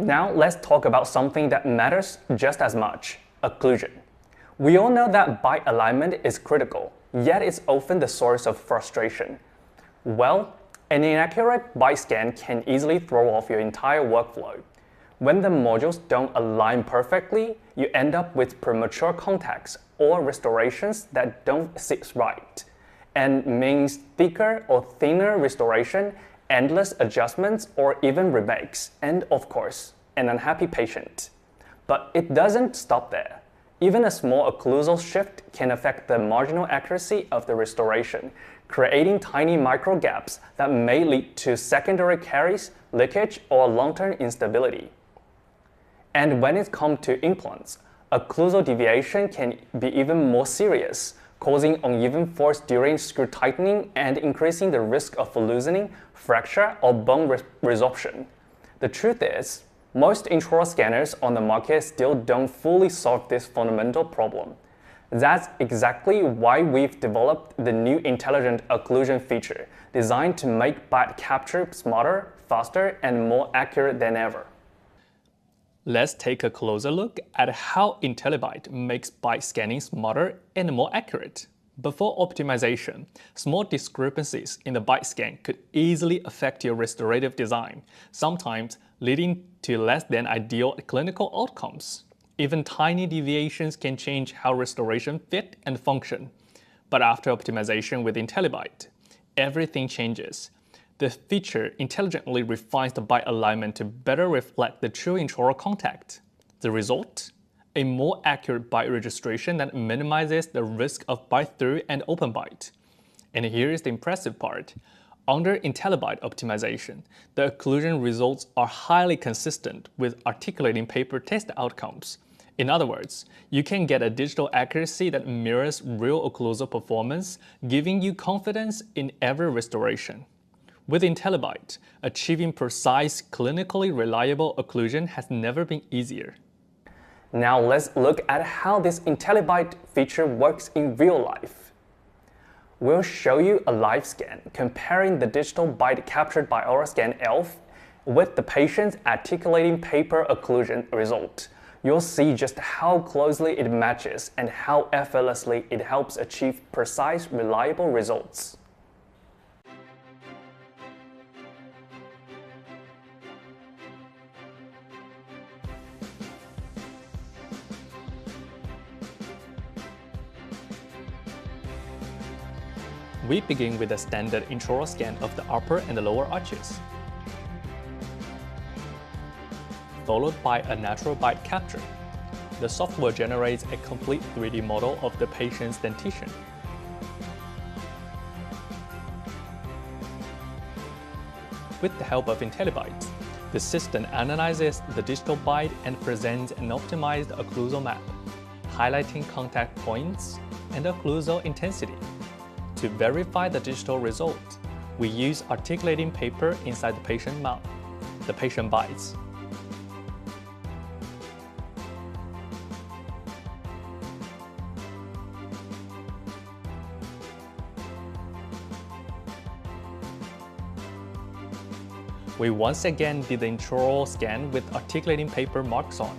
Now let's talk about something that matters just as much, occlusion. We all know that bite alignment is critical, yet it's often the source of frustration. Well, an inaccurate bite scan can easily throw off your entire workflow. When the modules don't align perfectly, you end up with premature contacts or restorations that don't sit right, and means thicker or thinner restoration, endless adjustments, or even remakes, and of course, an unhappy patient. But it doesn't stop there. Even a small occlusal shift can affect the marginal accuracy of the restoration, creating tiny micro gaps that may lead to secondary caries, leakage, or long-term instability. And when it comes to implants, occlusal deviation can be even more serious, causing uneven force during screw tightening and increasing the risk of loosening, fracture, or bone resorption. The truth is, most intraoral scanners on the market still don't fully solve this fundamental problem. That's exactly why we've developed the new intelligent occlusion feature, designed to make bite capture smarter, faster, and more accurate than ever. Let's take a closer look at how IntelliBite makes bite scanning smarter and more accurate. Before optimization, small discrepancies in the bite scan could easily affect your restorative design, sometimes leading to less than ideal clinical outcomes. Even tiny deviations can change how restoration fit and function. But after optimization with IntelliBite, everything changes. The feature intelligently refines the bite alignment to better reflect the true intraoral contact. The result? A more accurate bite registration that minimizes the risk of bite-through and open bite. And here is the impressive part. Under IntelliBite optimization, the occlusion results are highly consistent with articulating paper test outcomes. In other words, you can get a digital accuracy that mirrors real occlusal performance, giving you confidence in every restoration. With IntelliBite, achieving precise, clinically reliable occlusion has never been easier. Now let's look at how this IntelliBite feature works in real life. We'll show you a live scan comparing the digital bite captured by Aoralscan ELf with the patient's articulating paper occlusion result. You'll see just how closely it matches and how effortlessly it helps achieve precise, reliable results. We begin with a standard intraoral scan of the upper and the lower arches, followed by a natural bite capture. The software generates a complete 3D model of the patient's dentition. With the help of IntelliBite, the system analyzes the digital bite and presents an optimized occlusal map, highlighting contact points and occlusal intensity. To verify the digital result, we use articulating paper inside the patient's mouth. The patient bites. We once again did the intraoral scan with articulating paper marks on.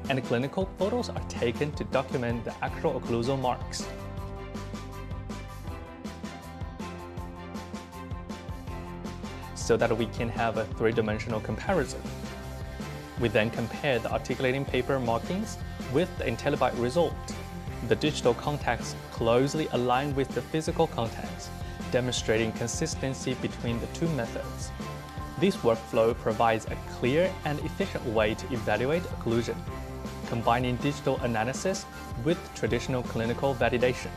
And clinical photos are taken to document the actual occlusal marks. So that we can have a three-dimensional comparison. We then compare the articulating paper markings with the IntelliBite result. The digital contacts closely align with the physical contacts, demonstrating consistency between the two methods. This workflow provides a clear and efficient way to evaluate occlusion, combining digital analysis with traditional clinical validation.